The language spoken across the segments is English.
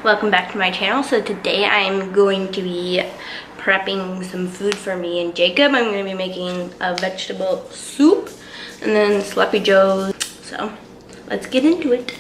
Welcome back to my channel. So today I'm going to be prepping some food for me and Jacob. I'm going to be making a vegetable soup and then Sloppy Joe's. So let's get into it.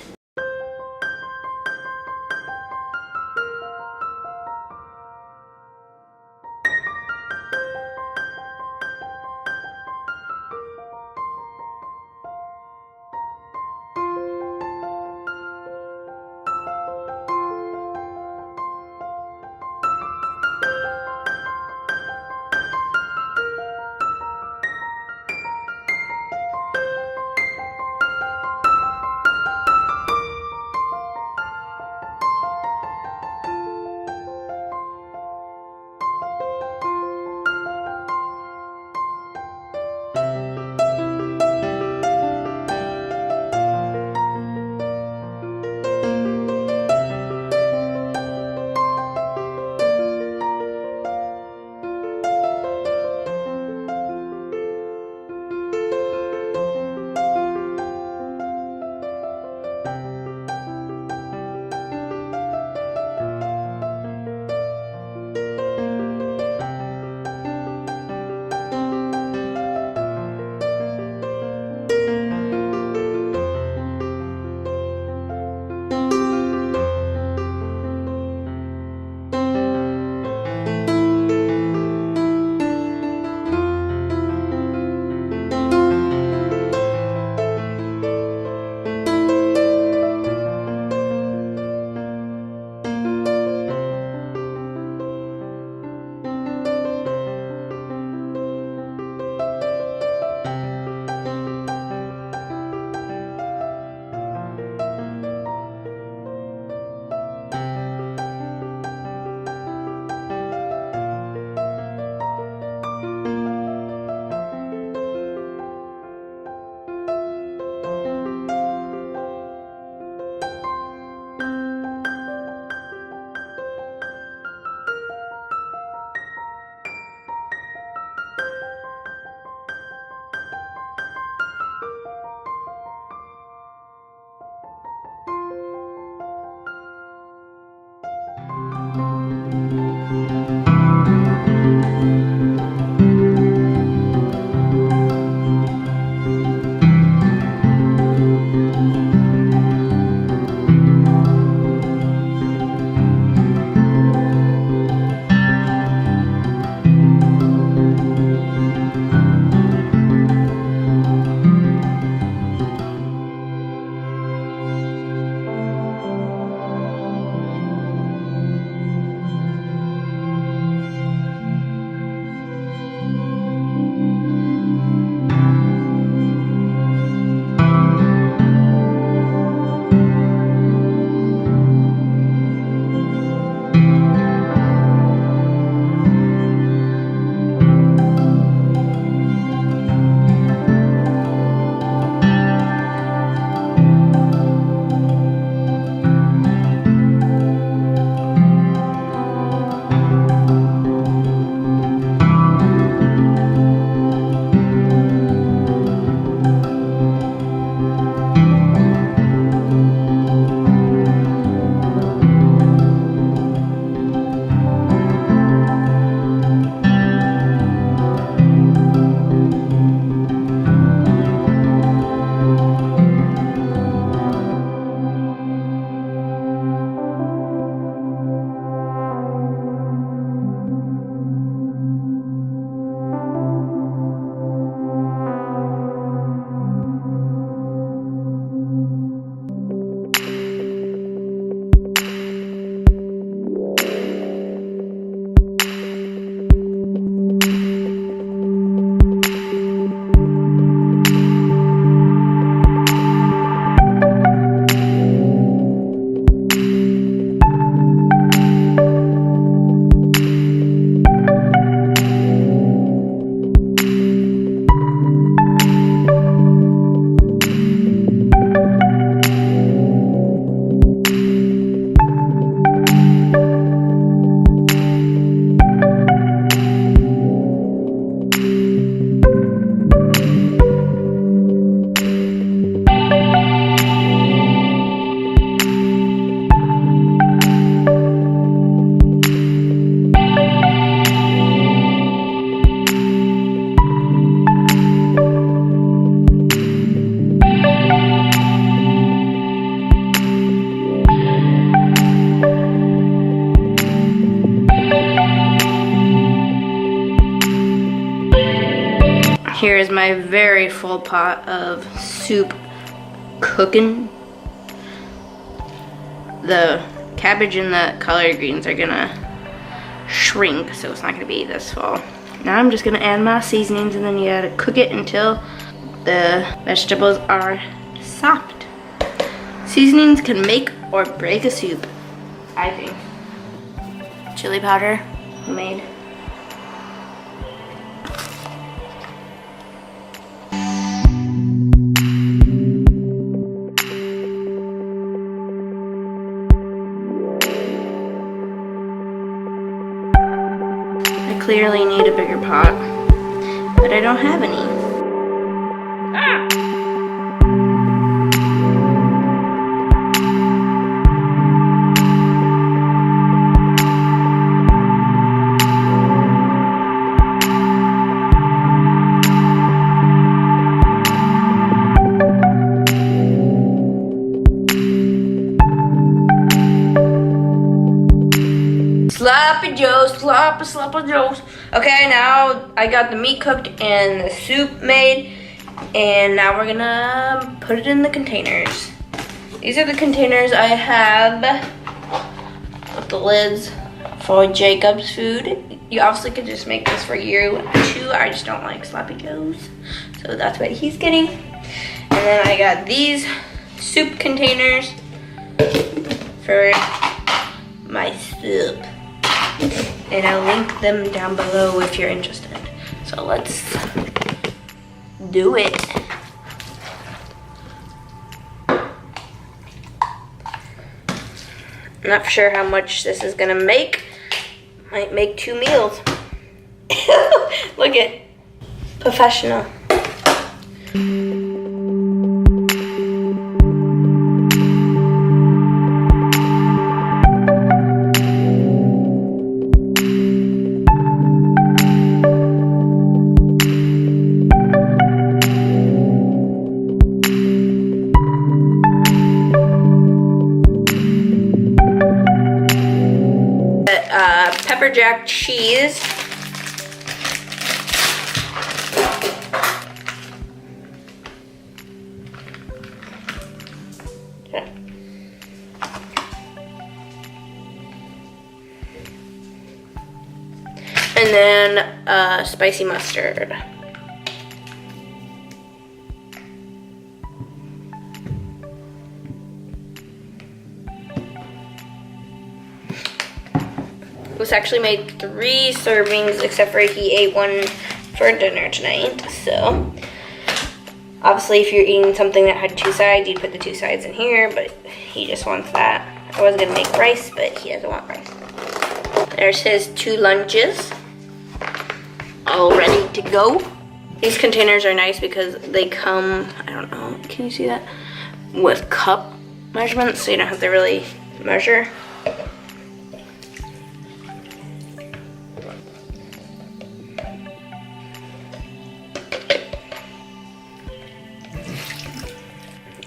Here is my very full pot of soup cooking. The cabbage and the collard greens are gonna shrink, so it's not gonna be this full. Now I'm just gonna add my seasonings, and then you gotta cook it until the vegetables are soft. Seasonings can make or break a soup, I think. Chili powder, homemade. I clearly need a bigger pot, but I don't have any. Ah! Sloppy Joe, sloppy Joes. Okay, now I got the meat cooked and the soup made, and now we're gonna put it in the containers. These are the containers I have with the lids for Jacob's food. You obviously could just make this for you too. I just don't like Sloppy Joes, so that's what he's getting. And then I got these soup containers for my soup. And I'll link them down below if you're interested. So let's do it. I'm not sure how much this is gonna make. Might make 2 meals. Look at professional. Pepper jack cheese. And then spicy mustard. This actually made 3 servings, except for he ate 1 for dinner tonight. So obviously if you're eating something that had 2 sides, you'd put the 2 sides in here, but he just wants that. I was gonna make rice, but he doesn't want rice. There's his 2 lunches, all ready to go. These containers are nice because they come, I don't know, can you see that? With cup measurements, so you don't have to really measure.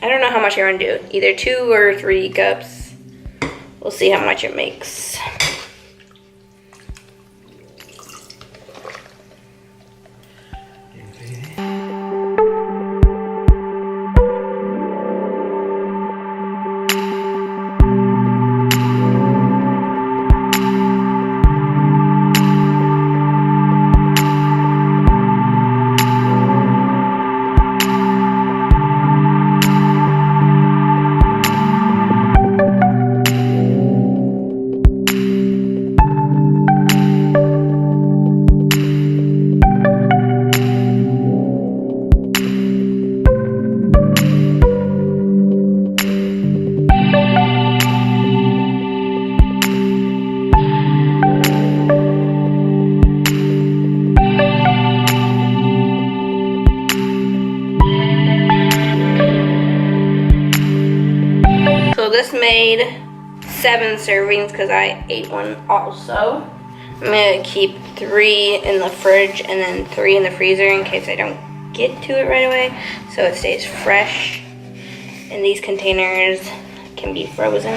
I don't know how much I want to do, either 2 or 3 cups. We'll see how much it makes. So this made 7 servings because I ate 1 also. I'm gonna keep 3 in the fridge and then 3 in the freezer in case I don't get to it right away, so it stays fresh. And these containers can be frozen.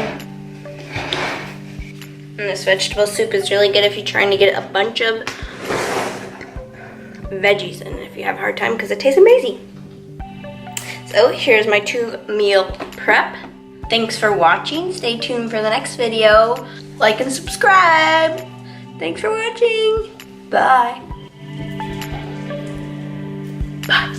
And this vegetable soup is really good if you're trying to get a bunch of veggies in. If if you have a hard time because it tastes amazing. So here's my 2-meal prep. Thanks for watching. Stay tuned for the next video. Like and subscribe. Thanks for watching. Bye. Bye.